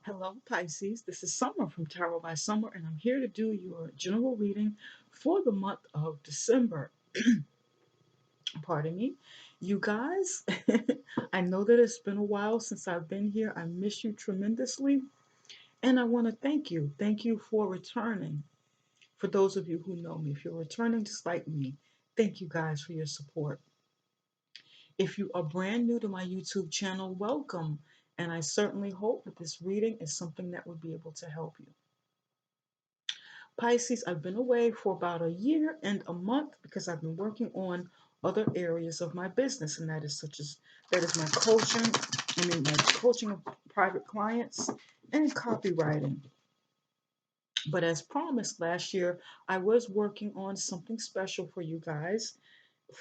Hello, Pisces. This is Summer from Tarot by Summer, and I'm here to do your general reading for the month of December. Pardon me. You guys, I know that it's been a while since I've been here. I miss you tremendously, and I want to thank you. Thank you for returning. For those of you who know me, if you're returning just like me, thank you guys for your support. If you are brand new to my YouTube channel, welcome. And I certainly hope that this reading is something that would be able to help you. Pisces, I've been away for about a year and a month because I've been working on other areas of my business, and that is my coaching. My coaching of private clients and copywriting. But as promised last year, I was working on something special for you guys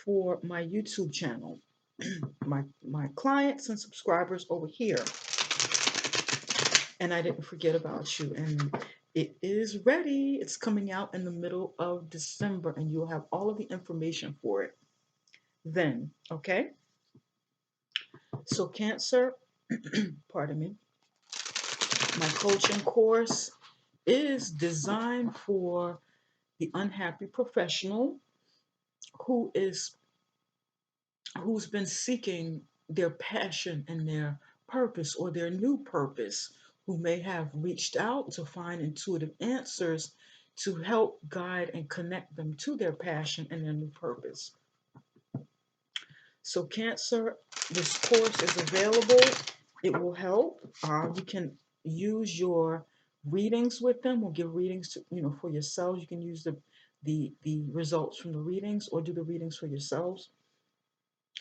for my YouTube channel. My clients and subscribers over here, and I didn't forget about you. And it is ready. It's coming out in the middle of December, and you'll have all of the information for it then. Okay? So, Cancer, pardon me, my coaching course is designed for the unhappy professional who is who's been seeking their passion and their purpose or their new purpose, who may have reached out to find intuitive answers to help guide and connect them to their passion and their new purpose. So, Cancer, this course is available. It will help. You can use your readings with them. We'll give readings to for yourselves. You can use the results from the readings or do the readings for yourselves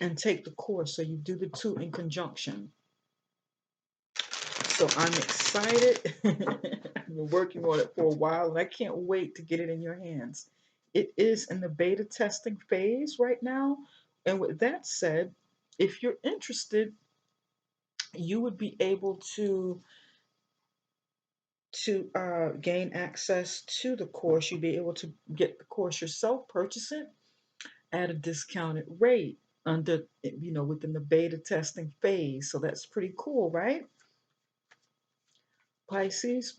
and take the course. So you do the two in conjunction. So I'm excited. I've been working on it for a while and I can't wait to get it in your hands. It is in the beta testing phase right now. And with that said, if you're interested, you would be able to gain access to the course. You'd be able to get the course yourself, purchase it at a discounted rate under within the beta testing phase. So that's pretty cool, right? Pisces,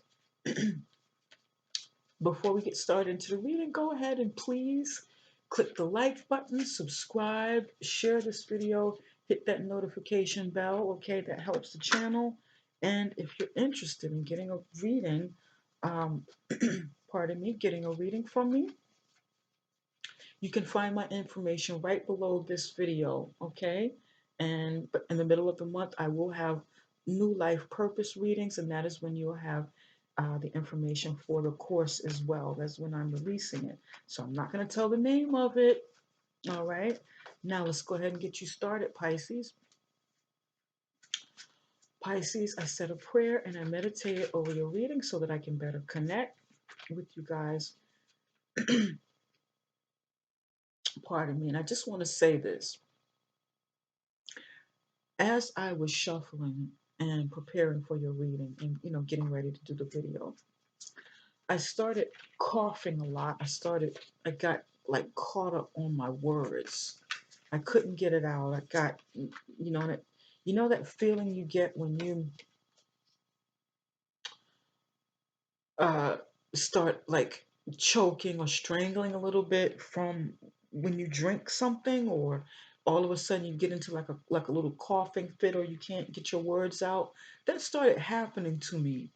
before we get started into the reading, go ahead and please click the like button, subscribe, share this video, hit that notification bell. Okay, that helps the channel. And if you're interested in getting a reading, um, pardon me, getting a reading from me, you can find my information right below this video, okay? And but in the middle of the month, I will have new life purpose readings, and that is when you'll have the information for the course as well. That's when I'm releasing it. So I'm not going to tell the name of it, all right? Now let's go ahead and get you started, Pisces. Pisces, I said a prayer and I meditated over your reading so that I can better connect with you guys. Pardon me. And I just want to say this. As I was shuffling and preparing for your reading and getting ready to do the video, I started coughing a lot. I got like caught up on my words. I couldn't get it out. I got that feeling you get when you uh start like choking or strangling a little bit from when you drink something, or all of a sudden you get into like a little coughing fit, or you can't get your words out. That started happening to me.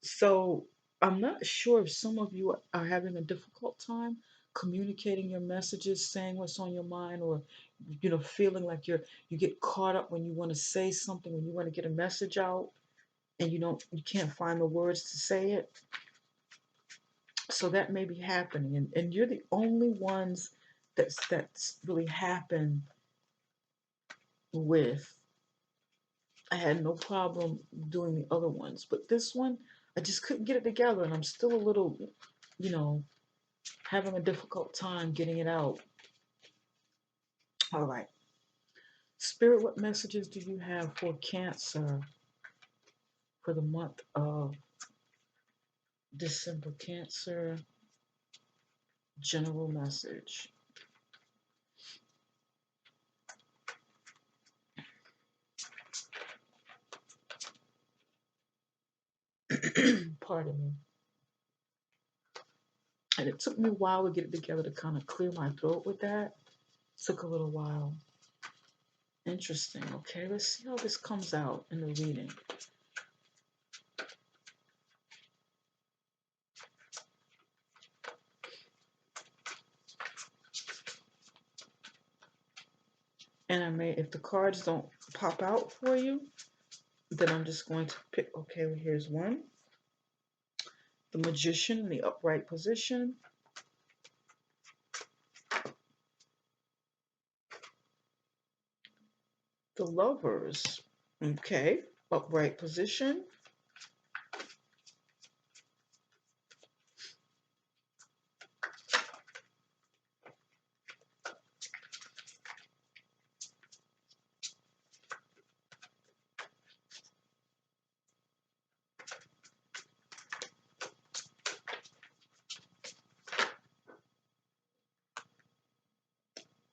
So I'm not sure if some of you are having a difficult time communicating your messages, saying what's on your mind, or feeling like you get caught up when you want to say something, when you want to get a message out, and you can't find the words to say it. So that may be happening, and you're the only ones that's really happened with. I had no problem doing the other ones, but this one, I just couldn't get it together, and I'm still a little, you know, having a difficult time getting it out. All right. Spirit, what messages do you have for Cancer for the month of December? Cancer, general message. Pardon me. And it took me a while to get it together to kind of clear my throat with that. Took a little while. Interesting. Okay, let's see how this comes out in the reading. And I may, if the cards don't pop out for you, then I'm just going to pick. Okay, well, here's one. The Magician in the upright position. The Lovers. Okay, upright position.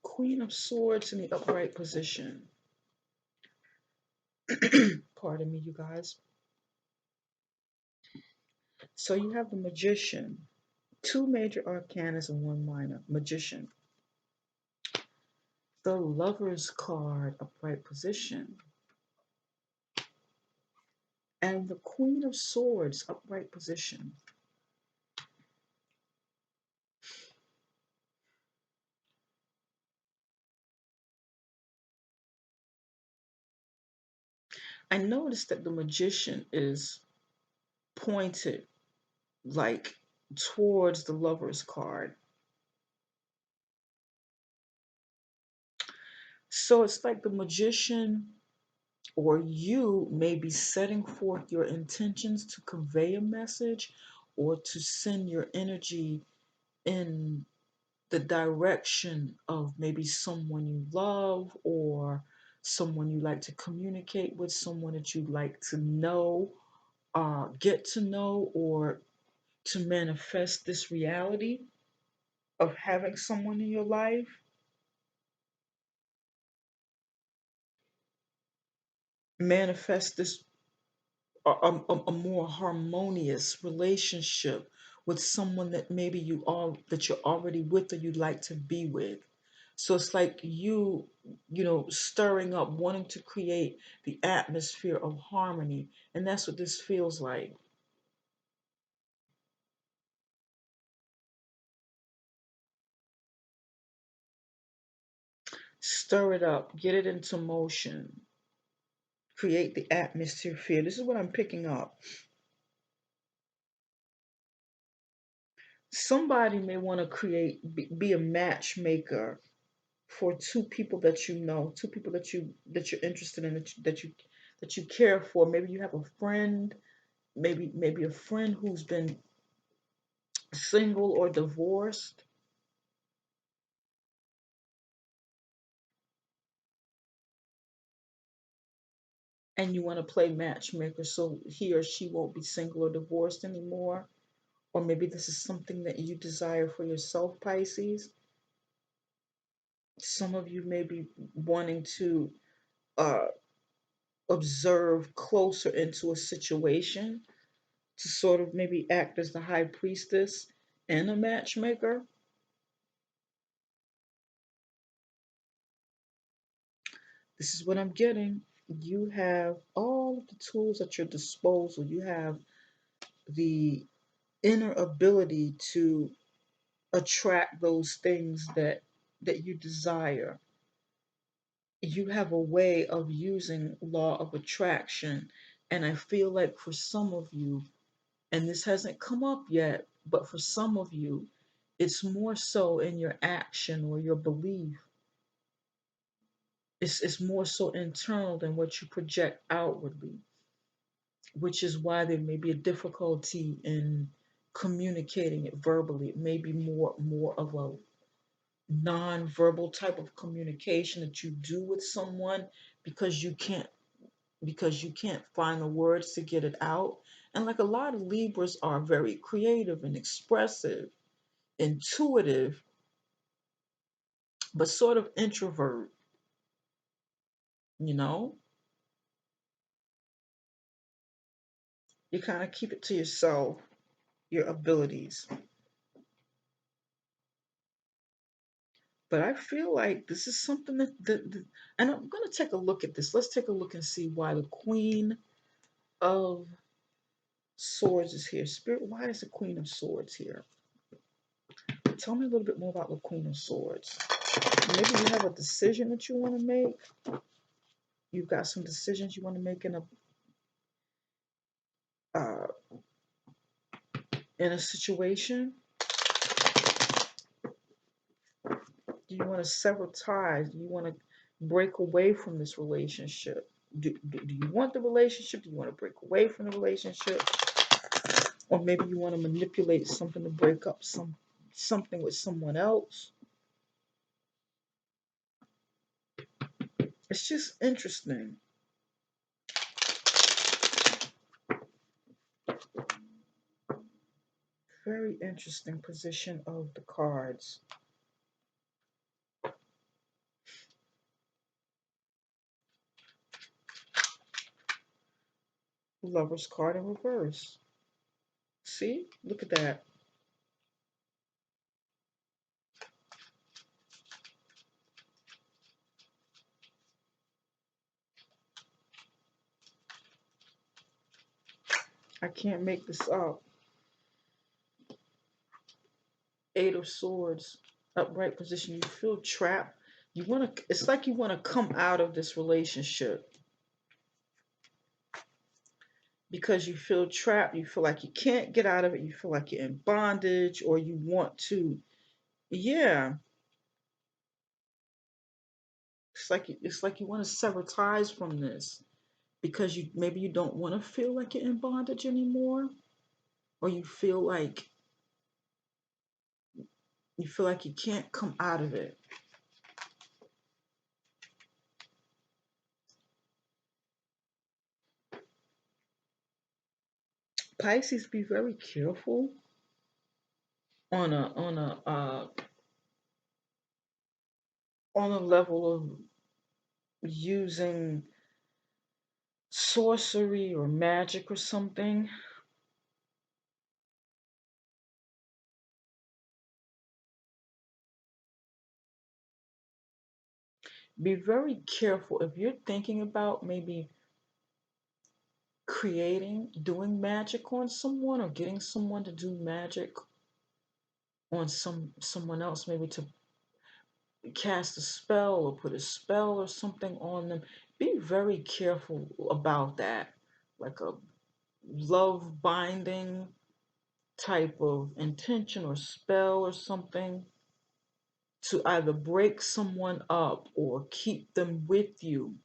Queen of Swords in the upright position. Pardon me, you guys. So you have the Magician. Two major arcanas and one minor. Magician. The Lover's card, upright position. And the Queen of Swords, upright position. I noticed that the Magician is pointed like towards the Lover's card. So it's like the Magician or you may be setting forth your intentions to convey a message or to send your energy in the direction of maybe someone you love or someone you like to communicate with, someone that you'd like to know, get to know, or to manifest this reality of having someone in your life. Manifest this a more harmonious relationship with someone that maybe that you're already with or you'd like to be with. So it's like stirring up, wanting to create the atmosphere of harmony, and that's what this feels like. Stir it up, get it into motion, create the atmosphere. This is what I'm picking up. Somebody may want to be a matchmaker for two people that you know, two people that you're interested in, that you care for. Maybe you have a friend, maybe a friend who's been single or divorced, and you want to play matchmaker so he or she won't be single or divorced anymore. Or maybe this is something that you desire for yourself, Pisces. Some of you may be wanting to uh, observe closer into a situation to sort of maybe act as the high priestess and a matchmaker. This is what I'm getting. You have all of the tools at your disposal. You have the inner ability to attract those things that you desire. You have a way of using law of attraction, and I feel like for some of you, and this hasn't come up yet, but for some of you, it's more so in your action or your belief. It's more so internal than what you project outwardly, which is why there may be a difficulty in communicating it verbally. It may be more of a non-verbal type of communication that you do with someone because you can't find the words to get it out. And like a lot of Libras are very creative and expressive, intuitive, but sort of introvert, you know? You kind of keep it to yourself, your abilities. But I feel like this is something that and I'm going to take a look at this. Let's take a look and see why the Queen of Swords is here. Spirit, why is the Queen of Swords here? Tell me a little bit more about the Queen of Swords. Maybe you have a decision that you want to make. You've got some decisions you want to make uh, in a situation. Do you want to sever ties? Do you want to break away from this relationship? Do you want the relationship? Do you want to break away from the relationship? Or maybe you want to manipulate something to break up something with someone else. It's just interesting. Very interesting position of the cards. Lover's card in reverse. See? Look at that. I can't make this up. Eight of Swords, upright position. You feel trapped. You want to. It's like you want to come out of this relationship because you feel trapped. You feel like you can't get out of it. You feel like you're in bondage, or you want to. Yeah, it's like you want to sever ties from this because you don't want to feel like you're in bondage anymore, or you feel like you can't come out of it. Pisces, be very careful on a level of using sorcery or magic or something. Be very careful if you're thinking about maybe doing magic on someone or getting someone to do magic on someone else, maybe to cast a spell or put a spell or something on them. Be very careful about that. Like a love binding type of intention or spell or something to either break someone up or keep them with you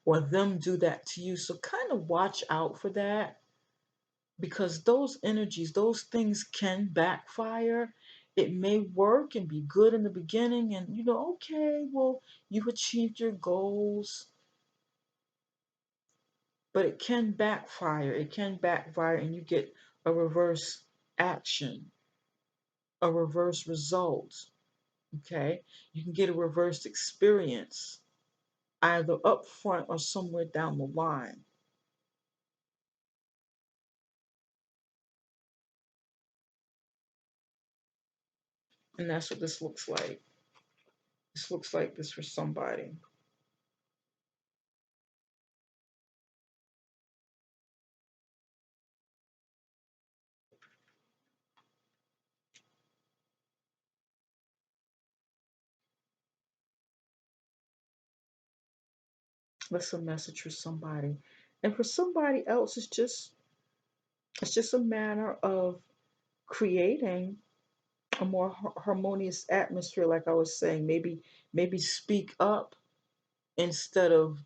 or them do that to you. So kind of watch out for that because those energies, those things can backfire. It may work and be good in the beginning, and okay, well, you achieved your goals, but it can backfire. It can backfire, and you get a reverse action, a reverse result. Okay, you can get a reversed experience either up front or somewhere down the line. And that's what this looks like. This looks like this for somebody. That's a message for somebody. And for somebody else, it's just a matter of creating a more harmonious atmosphere, like I was saying. Maybe speak up instead of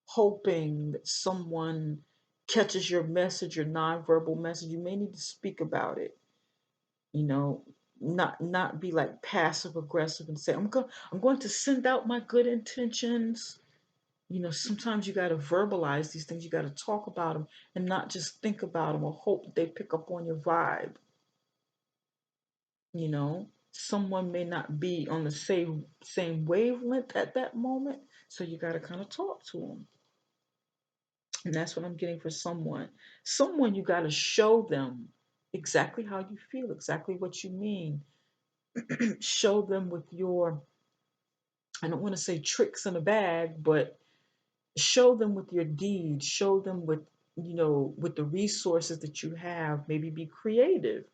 hoping that someone catches your message, your nonverbal message. You may need to speak about it, you know, not be like passive aggressive and say, I'm going to send out my good intentions. Sometimes you got to verbalize these things. You got to talk about them and not just think about them or hope that they pick up on your vibe. Someone may not be on the same wavelength at that moment, so you got to kind of talk to them. And that's what I'm getting for someone. Someone, you got to show them exactly how you feel, exactly what you mean. Show them with your, I don't want to say tricks in a bag, but show them with your deeds, show them with, with the resources that you have. Maybe be creative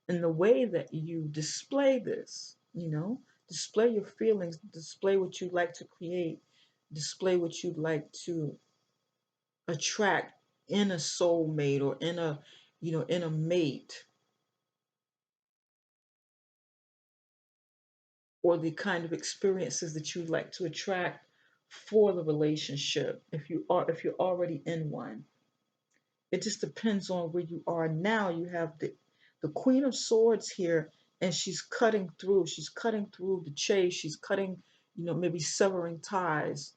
in the way that you display this, display your feelings, display what you'd like to create, display what you'd like to attract in a soulmate or in a mate, or the kind of experiences that you'd like to attract for the relationship if you're already in one. It just depends on where you are now. You have the Queen of Swords here, and she's cutting through the chase, she's cutting, maybe severing ties,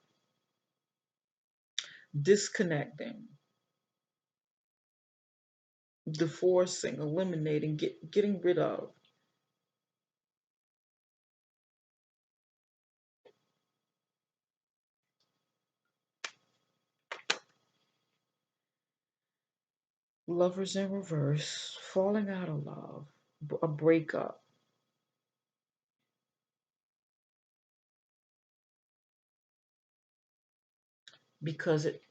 disconnecting, divorcing, eliminating, getting rid of. Lovers in reverse, falling out of love, a breakup, because it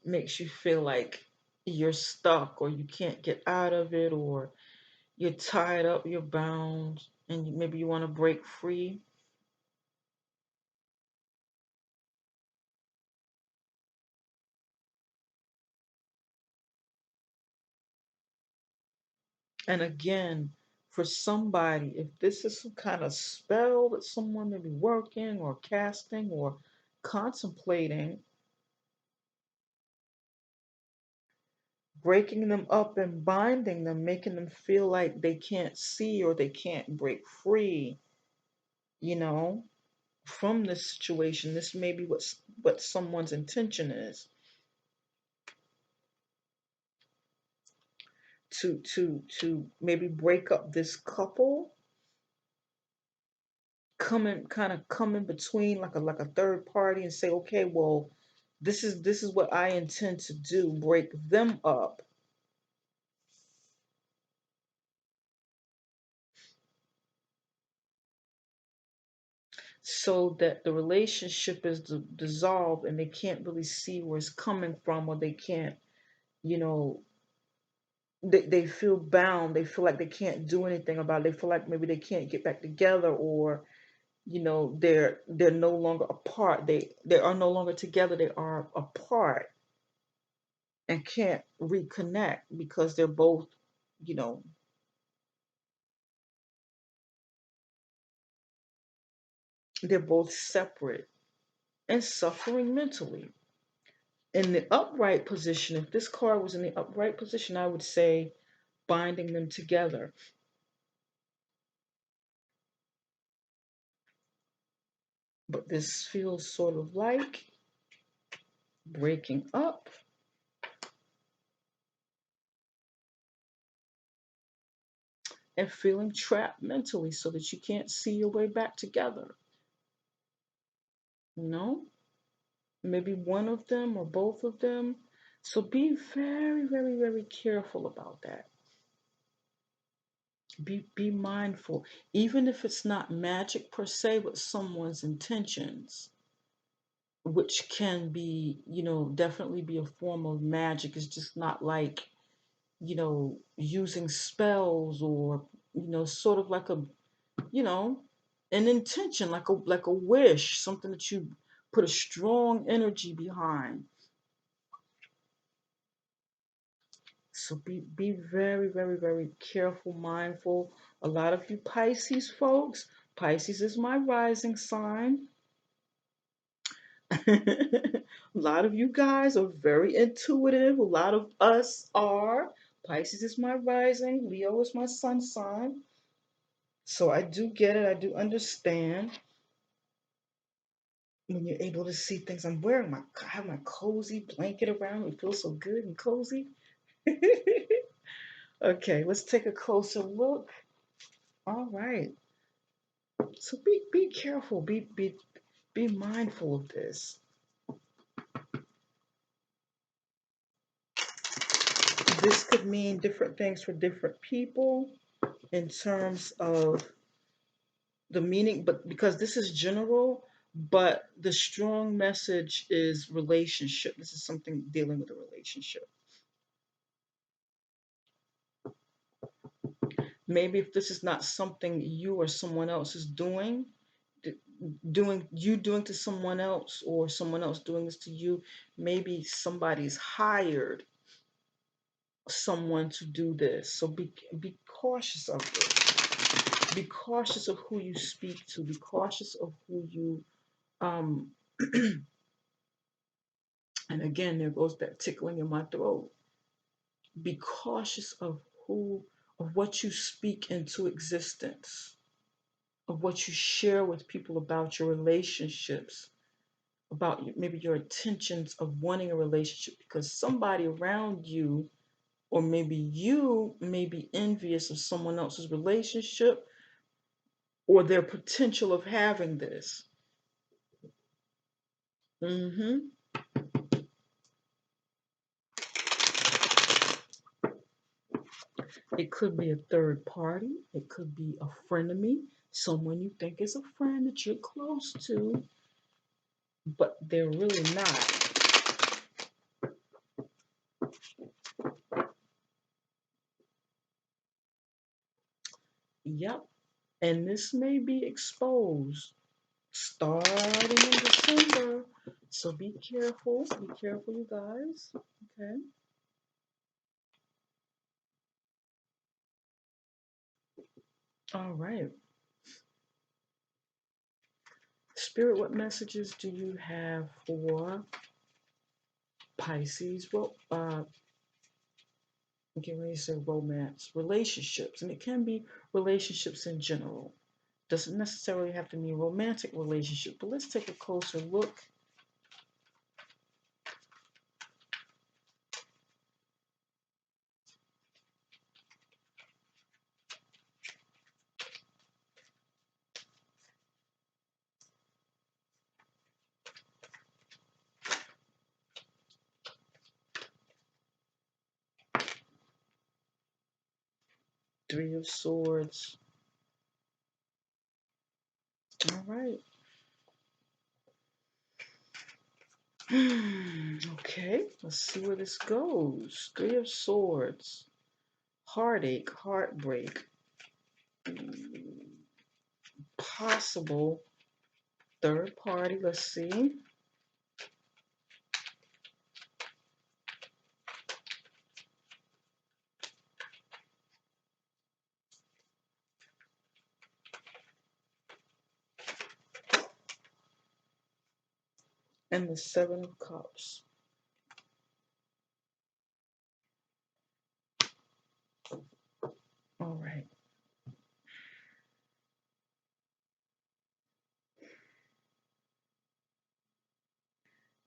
makes you feel like you're stuck, or you can't get out of it, or you're tied up, you're bound, and maybe you want to break free. And again, for somebody, if this is some kind of spell that someone may be working or casting or contemplating, breaking them up and binding them, making them feel like they can't see or they can't break free, you know, from this situation. This may be what someone's intention is, to maybe break up this couple, come in between, like a third party, and say, okay, well, this is what I intend to do, break them up, so that the relationship is dissolved, and they can't really see where it's coming from, or they can't, you know they feel bound, they feel like they can't do anything about it, they feel like maybe they can't get back together, or they're no longer apart, they are no longer together, they are apart, and can't reconnect because they're both, you know they're both separate and suffering mentally. In the upright position, if this card was in the upright position, I would say binding them together. But this feels sort of like breaking up and feeling trapped mentally so that you can't see your way back together. You know, maybe one of them or both of them. So be very, very, very careful about that. Be mindful, even if it's not magic per se, but someone's intentions, which can be, definitely be a form of magic. It's just not like, using spells, or, sort of like you know, an intention, like a wish, something that you put a strong energy behind. So be very, very, very careful, mindful. A lot of you Pisces folks, Pisces is my rising sign. A lot of you guys are very intuitive. A lot of us are. Pisces is my rising. Leo is my sun sign. So I do get it. I do understand when you're able to see things. I have my cozy blanket around me. It feels so good and cozy. Okay, let's take a closer look. All right. So be careful. Be mindful of this. this could mean different things for different people in terms of the meaning, but because this is general, but the strong message is relationship. This is something dealing with a relationship. Maybe if this is not something you or someone else is doing, d- doing to someone else or someone else doing this to you, maybe somebody's hired someone to do this. So be cautious of it. Be cautious of who you speak to. Be cautious of who you um and again there goes that tickling in my throat. Be cautious who of what you speak into existence, of what you share with people about your relationships, about maybe your intentions of wanting a relationship, because somebody around you, or maybe you may be envious of someone else's relationship or their potential of having this. hmm It could be a third party. It could be a frenemy, someone you think is a friend that you're close to, but they're really not. Yep. And this may be exposed starting in December. So be careful. Be careful, you guys. Okay. All right. Spirit, what messages do you have for Pisces? Well, I'm getting ready to say romance, relationships, and it can be relationships in general. Doesn't necessarily have to mean romantic relationship, but let's take a closer look. Three of Swords. All right. Okay, let's see where this goes. Three of Swords. Heartache, heartbreak, possible third party. Let's see. And the Seven of Cups. All right.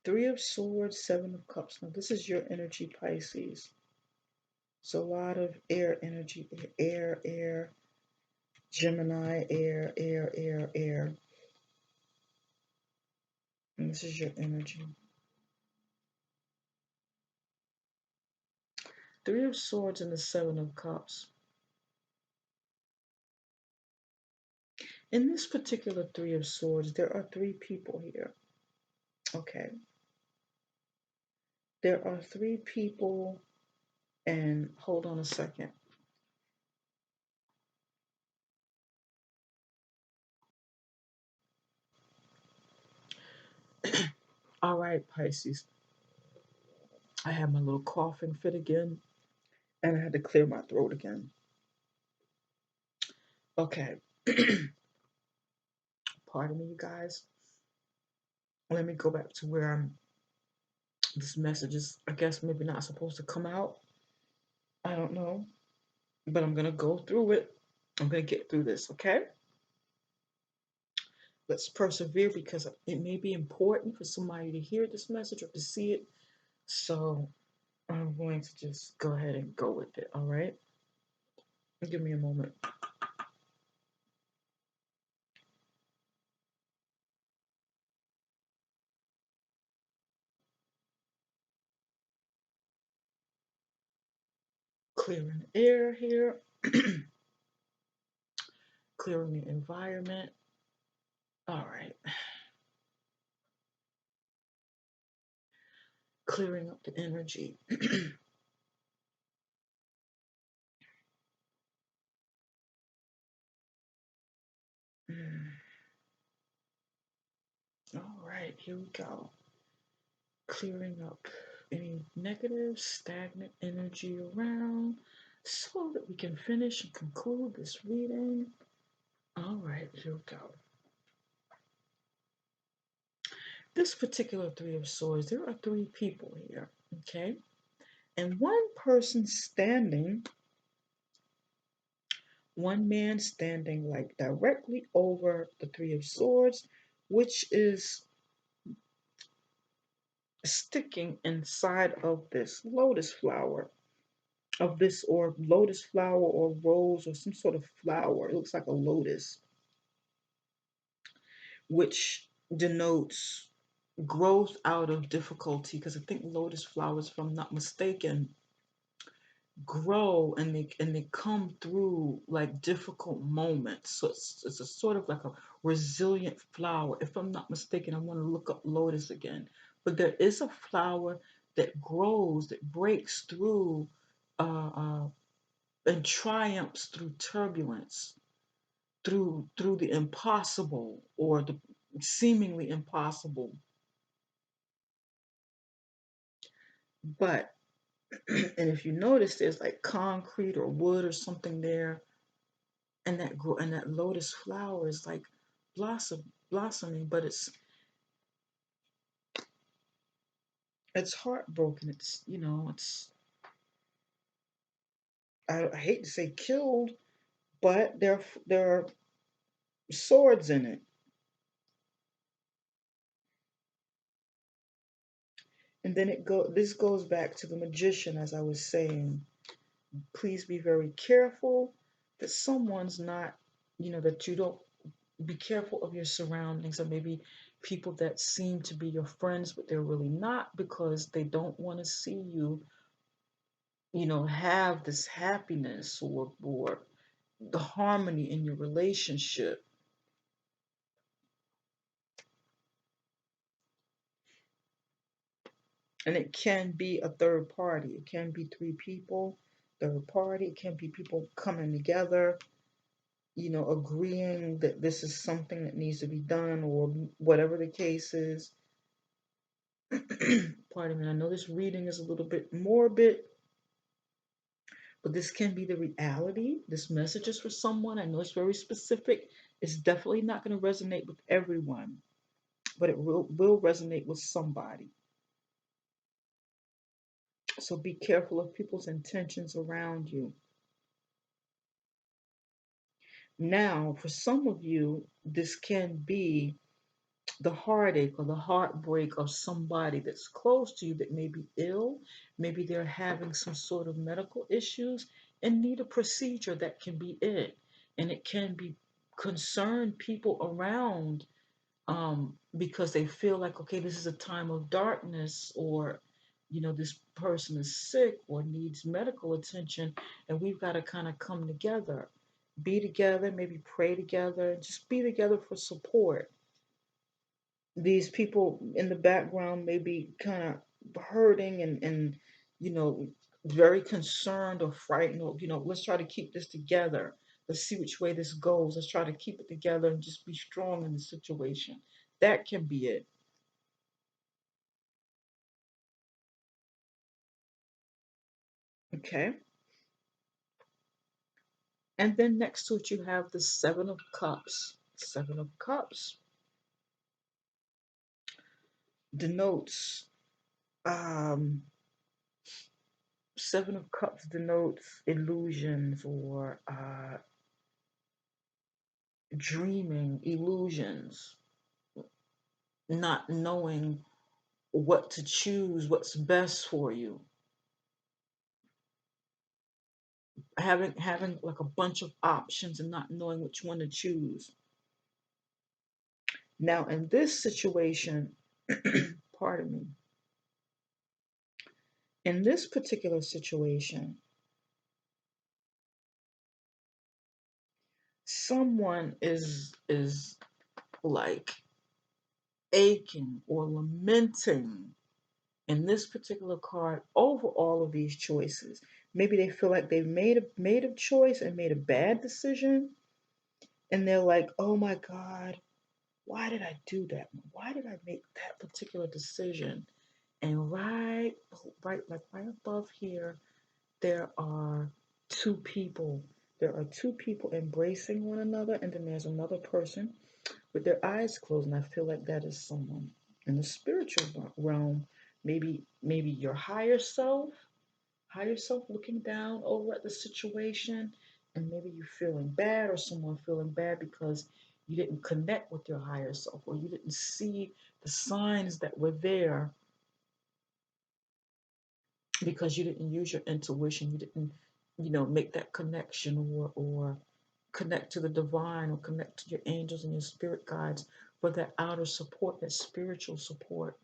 Three of Swords, Seven of Cups. Now, this is your energy, Pisces. So, a lot of air energy, air, Gemini, air. And this is your energy. Three of Swords and the Seven of Cups. In this particular Three of Swords, there are three people here. Okay. There are three people, and hold on a second. All right, Pisces. I had my little coughing fit again, and I had to clear my throat again. Okay. Pardon me, you guys. Let me go back to where this message is, I guess, maybe not supposed to come out. I don't know. But I'm going to go through it. I'm going to get through this, okay? Let's persevere because it may be important for somebody to hear this message or to see it. So I'm going to just go ahead and go with it, all right? Give me a moment. Clearing the air here, clearing the environment. All right, clearing up the energy. All right, here we go. Clearing up any negative, stagnant energy around so that we can finish and conclude this reading. All right, here we go. This particular Three of Swords, there are three people here, okay? And one man standing like directly over the Three of Swords, which is sticking inside of this lotus flower, of this or lotus flower or rose or some sort of flower. It looks like a lotus, which denotes growth out of difficulty. Because I think lotus flowers, if I'm not mistaken, grow and they come through like difficult moments. So it's a sort of like a resilient flower. If I'm not mistaken, I want to look up lotus again. But there is a flower that grows, that breaks through and triumphs through turbulence, through the impossible or the seemingly impossible. But and if you notice, there's like concrete or wood or something there, and that lotus flower is like blossoming, but it's heartbroken. It's I hate to say killed, but there are swords in it. And then this goes back to the magician, as I was saying. Please be very careful that someone's not, that you don't be careful of your surroundings, or maybe people that seem to be your friends, but they're really not, because they don't want to see you, have this happiness or the harmony in your relationship. And it can be a third party. It can be three people, third party. It can be people coming together, agreeing that this is something that needs to be done, or whatever the case is. Pardon me. I know this reading is a little bit morbid, but this can be the reality. This message is for someone. I know it's very specific. It's definitely not going to resonate with everyone, but it will resonate with somebody. So be careful of people's intentions around you. Now, for some of you, this can be the heartache or the heartbreak of somebody that's close to you that may be ill. Maybe they're having some sort of medical issues and need a procedure that can be it. And it can be concern people around, because they feel like, okay, this is a time of darkness, or, this person is sick or needs medical attention, and we've got to kind of come together, be together, maybe pray together, just be together for support. These people in the background may be kind of hurting and you know very concerned or frightened, or let's try to keep this together, let's see which way this goes, let's try to keep it together and just be strong in the situation. That can be it. Okay. And then next to it you have the Seven of Cups. Seven of Cups denotes um Seven of Cups denotes illusions, or dreaming illusions, not knowing what to choose, what's best for you, having like a bunch of options and not knowing which one to choose. Now, in this situation, pardon me, in this particular situation, someone is like aching or lamenting in this particular card over all of these choices. Maybe they feel like they've made a choice and made a bad decision, and they're like, "Oh my God, why did I do that? Why did I make that particular decision?" And right above here, there are two people. There are two people embracing one another, and then there's another person with their eyes closed. And I feel like that is someone in the spiritual realm, maybe your higher self looking down over at the situation, and maybe you feeling bad or someone feeling bad because you didn't connect with your higher self or you didn't see the signs that were there because you didn't use your intuition, you didn't, make that connection or connect to the divine or connect to your angels and your spirit guides for that outer support, that spiritual support.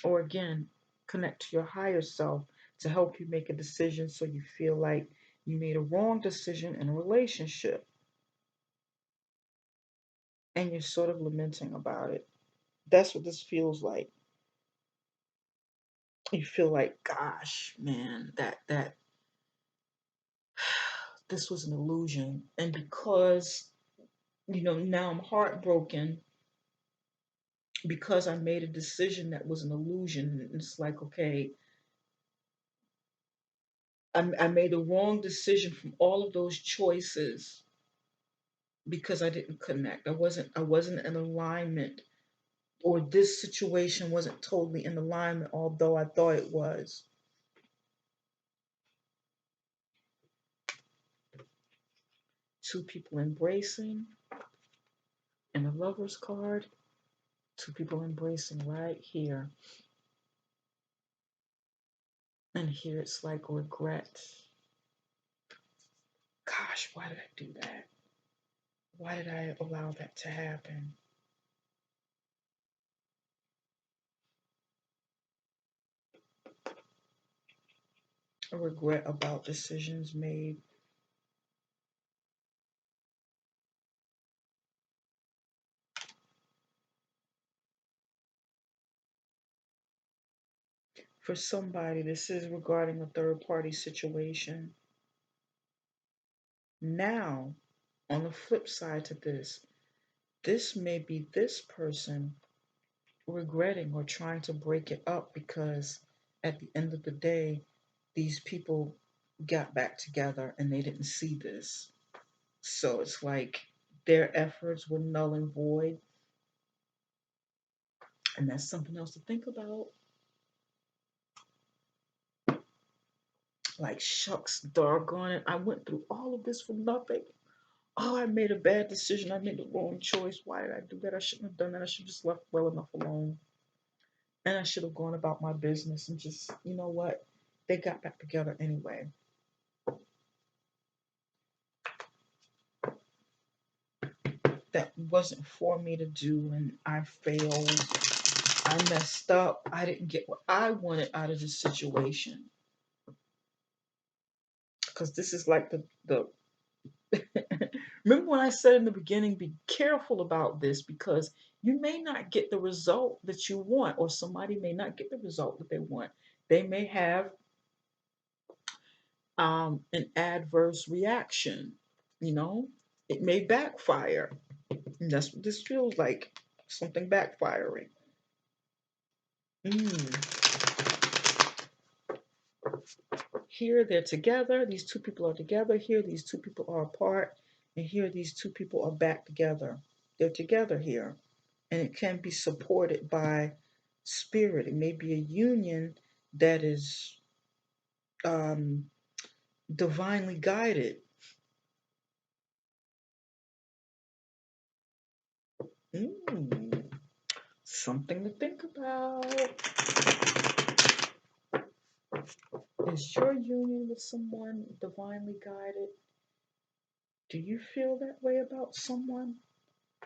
Or again, connect to your higher self to help you make a decision so you feel like you made a wrong decision in a relationship and you're sort of lamenting about it. That's what this feels like. You feel like, gosh, man, that this was an illusion. And because, now I'm heartbroken because I made a decision that was an illusion. It's like, okay, I made the wrong decision from all of those choices because I didn't connect. I wasn't in alignment, or this situation wasn't totally in alignment, although I thought it was. Two people embracing and a lover's card. Two people embracing right here. And here it's like regret. Gosh, why did I do that? Why did I allow that to happen? A regret about decisions made. For somebody, this is regarding a third party situation. Now, on the flip side to this may be this person regretting or trying to break it up because at the end of the day, these people got back together and they didn't see this. So it's like their efforts were null and void. And that's something else to think about. Like, shucks, doggone it. I went through all of this for nothing. Oh, I made a bad decision. I made the wrong choice. Why did I do that? I shouldn't have done that. I should have just left well enough alone. And I should have gone about my business and just, you know what? They got back together anyway. That wasn't for me to do, and I failed. I messed up. I didn't get what I wanted out of this situation. Because this is like the remember when I said in the beginning, be careful about this because you may not get the result that you want, or somebody may not get the result that they want. They may have an adverse reaction. You know, it may backfire. And that's what this feels like, something backfiring. Mm. Here they're together. These two people are together. Here these two people are apart. And here these two people are back together. They're together here. And it can be supported by spirit. It may be a union that is um, divinely guided. Mm. Something to think about. Is your union with someone divinely guided? Do you feel that way about someone,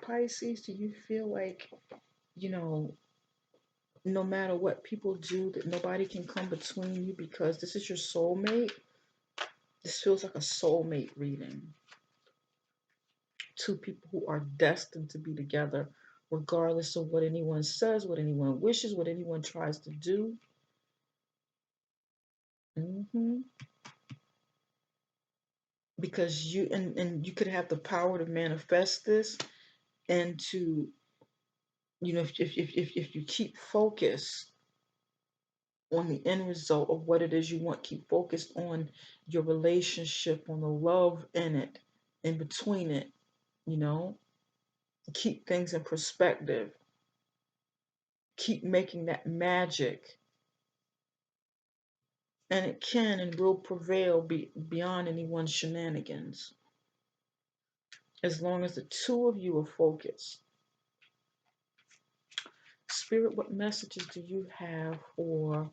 Pisces? Do you feel like, you know, no matter what people do, that nobody can come between you because this is your soulmate? This feels like a soulmate reading. two people who are destined to be together, regardless of what anyone says, what anyone wishes, what anyone tries to do. hmm Because and you could have the power to manifest this and to, if you keep focused on the end result of what it is you want, keep focused on your relationship, on the love in it, in between it, you know, keep things in perspective, keep making that magic, and it can and will prevail beyond anyone's shenanigans as long as the two of you are focused. Spirit, what messages do you have for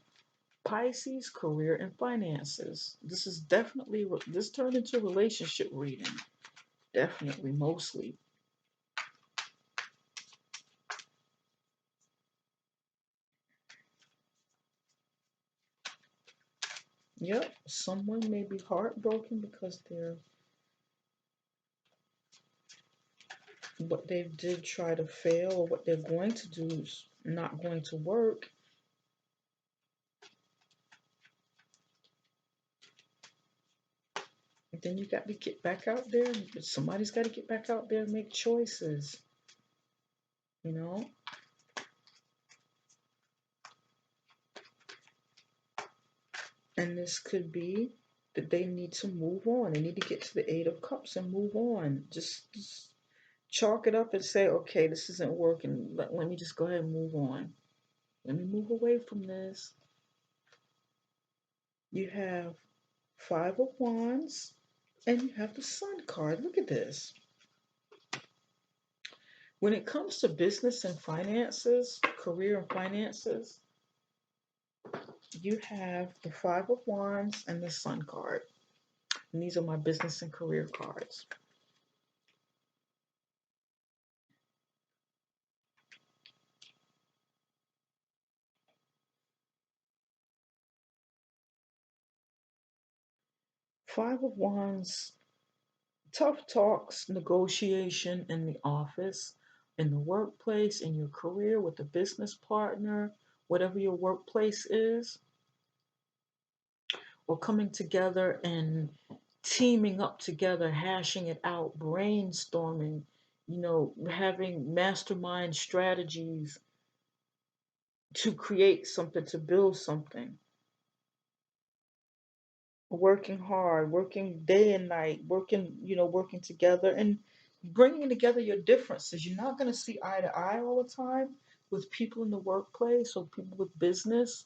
Pisces career and finances? This is definitely, this turned into a relationship reading. Definitely, mostly. Yep, someone may be heartbroken because what they did try to fail, or what they're going to do is not going to work. And then you got to get back out there. Somebody's got to get back out there and make choices, you know? And this could be that they need to move on. They need to get to the Eight of Cups and move on. Just chalk it up and say, okay, this isn't working. Let me just go ahead and move on. Let me move away from this. You have Five of Wands and you have the Sun card. Look at this. When it comes to business and finances, career and finances, you have the Five of Wands and the Sun card. And these are my business and career cards. Five of Wands, tough talks, negotiation in the office, in the workplace, in your career, with a business partner, whatever your workplace is, or coming together and teaming up together, hashing it out, brainstorming, having mastermind strategies to create something, to build something, working hard, working day and night, working together and bringing together your differences. You're not going to see eye to eye all the time with people in the workplace or people with business,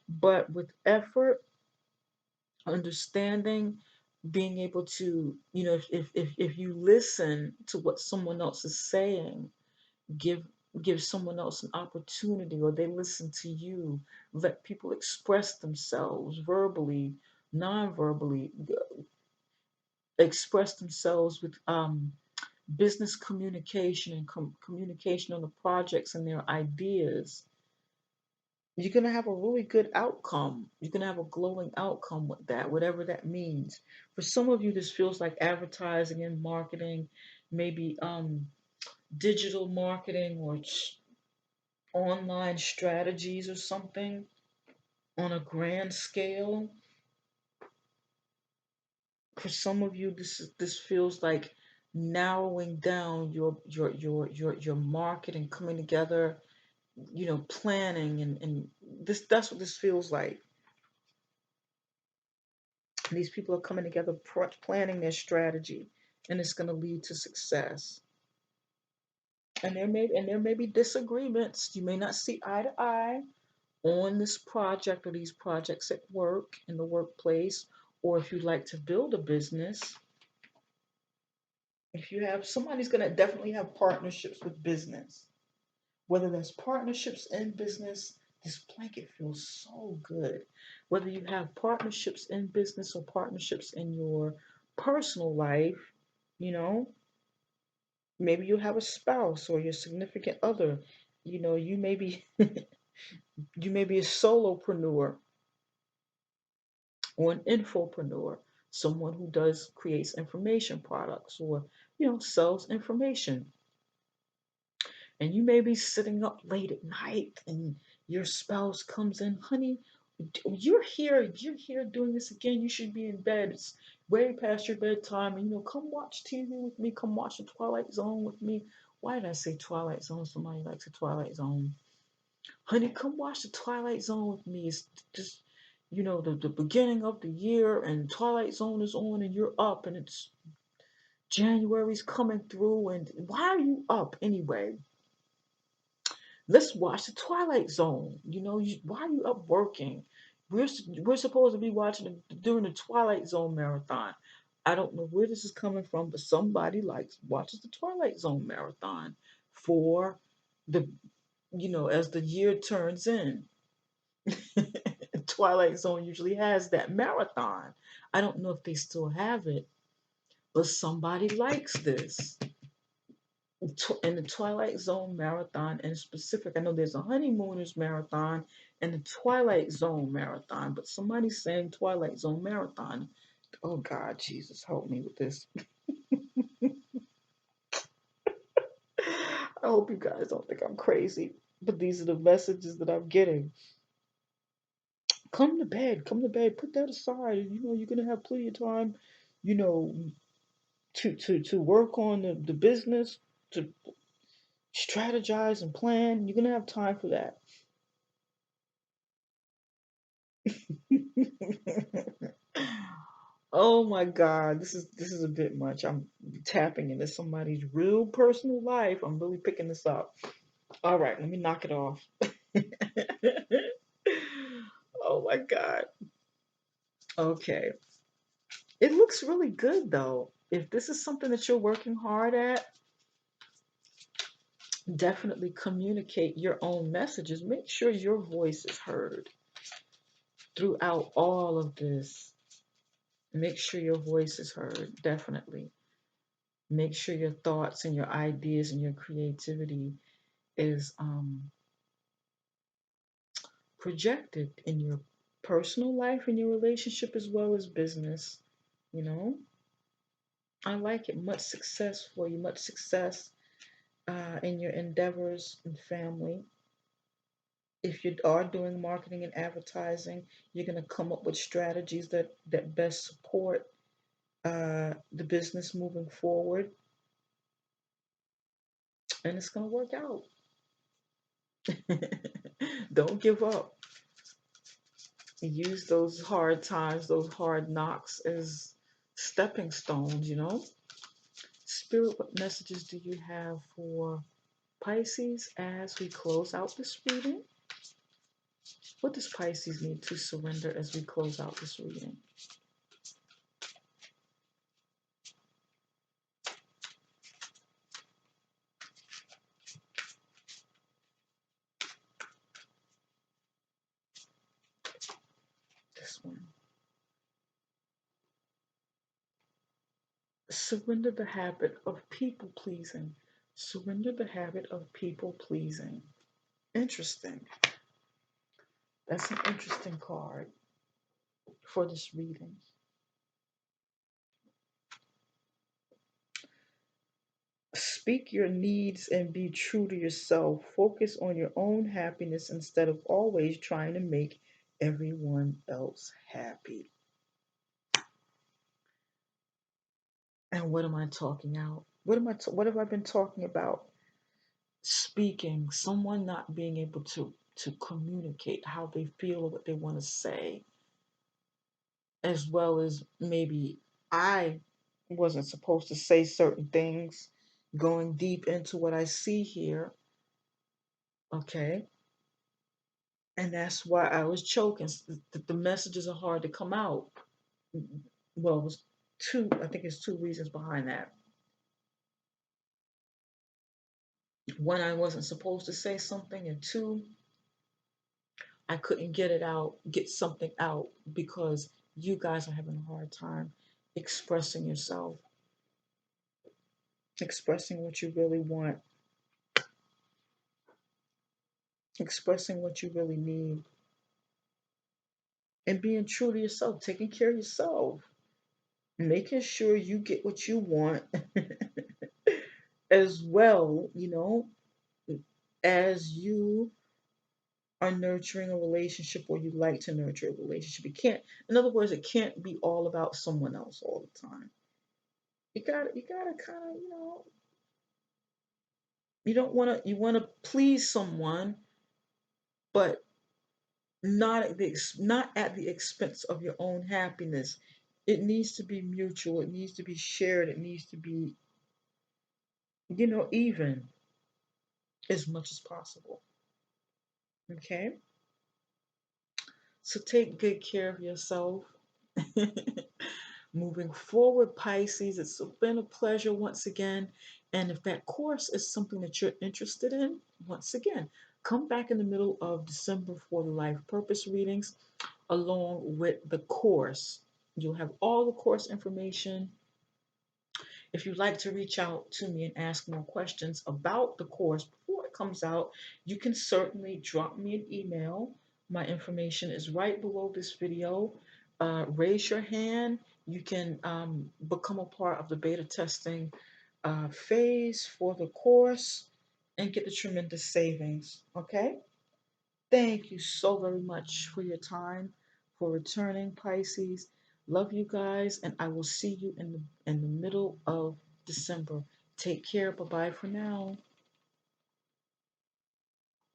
but with effort, understanding, being able to, if you listen to what someone else is saying, give someone else an opportunity, or they listen to you, let people express themselves verbally, non-verbally, express themselves with business communication and communication on the projects and their ideas. You're going to have a really good outcome. You're going to have a glowing outcome with that, whatever that means. For some of you, this feels like advertising and marketing, maybe digital marketing or online strategies or something on a grand scale. For some of you, this feels like narrowing down your market and coming together, planning, and that's what this feels like. These people are coming together, planning their strategy, and it's going to lead to success. And there may be disagreements. You may not see eye to eye on this project or these projects at work, in the workplace, or if you'd like to build a business. If you have somebody's going to definitely have partnerships with business, whether there's partnerships in business. This blanket feels so good. Whether you have partnerships in business or partnerships in your personal life, you know, maybe you have a spouse or your significant other. You may be you may be a solopreneur or an infopreneur, someone who does creates information products, or sells information. And you may be sitting up late at night and your spouse comes in, honey, you're here doing this again. You should be in bed. It's way past your bedtime. And come watch TV with me. Come watch the Twilight Zone with me. Why did I say Twilight Zone? Somebody likes the Twilight Zone. Honey, come watch the Twilight Zone with me. It's just, the beginning of the year and Twilight Zone is on and you're up and it's January's coming through. And why are you up anyway? Let's watch the Twilight Zone. Why are you up working? We're supposed to be watching during the Twilight Zone marathon. I don't know where this is coming from, but somebody watches the Twilight Zone marathon for the as the year turns in. Twilight Zone usually has that marathon. I don't know if they still have it, but somebody likes this. In the Twilight Zone marathon in specific, I know there's a Honeymooners marathon and the Twilight Zone marathon, but somebody's saying Twilight Zone marathon. Oh God, Jesus, help me with this. I hope you guys don't think I'm crazy, but these are the messages that I'm getting. Come to bed, put that aside. You're gonna have plenty of time, you know, to work on the business, to strategize and plan. You're gonna have time for that. Oh my God, this is a bit much. I'm tapping into somebody's real personal life. I'm really picking this up. All right, let me knock it off. Oh my God. Okay. It looks really good though. If this is something that you're working hard at, definitely communicate your own messages. Make sure your voice is heard throughout all of this. Make sure your voice is heard, definitely. Make sure your thoughts and your ideas and your creativity is projected in your personal life and your relationship as well as business. You know, I like it. Much success for you. Much success in your endeavors and family. If you are doing marketing and advertising, you're going to come up with strategies that best support the business moving forward, and it's going to work out. Don't give up. Use those hard times, those hard knocks as stepping stones. Spirit, what messages do you have for Pisces as we close out this reading? What does Pisces need to surrender as we close out this reading? This one. Surrender the habit of people pleasing. Surrender the habit of people pleasing. Interesting. That's an interesting card for this reading. Speak your needs and be true to yourself. Focus on your own happiness instead of always trying to make everyone else happy. And what am I talking out? What have I been talking about? Speaking, someone not being able to communicate how they feel or what they want to say, as well as maybe I wasn't supposed to say certain things, going deep into what I see here, okay? And that's why I was choking. The messages are hard to come out. Well, it was I think it's two reasons behind that. One, I wasn't supposed to say something, and two, I couldn't get something out because you guys are having a hard time expressing yourself, expressing what you really want, expressing what you really need, and being true to yourself, taking care of yourself, making sure you get what you want as well, as you are nurturing a relationship or you like to nurture a relationship. It can't, in other words, it can't be all about someone else all the time. You gotta kind of, you don't want to, you want to please someone, but not at the expense of your own happiness. It needs to be mutual. It needs to be shared. It needs to be, even as much as possible. Okay? So take good care of yourself. Moving forward, Pisces, it's been a pleasure once again. And if that course is something that you're interested in, once again, come back in the middle of December for the life purpose readings along with the course. You'll have all the course information. If you'd like to reach out to me and ask more questions about the course before it comes out, you can certainly drop me an email. My information is right below this video. Raise your hand. You can become a part of the beta testing phase for the course and get the tremendous savings. Okay? Thank you so very much for your time, for returning, Pisces. Love you guys, and I will see you in the middle of December. Take care. Bye bye for now.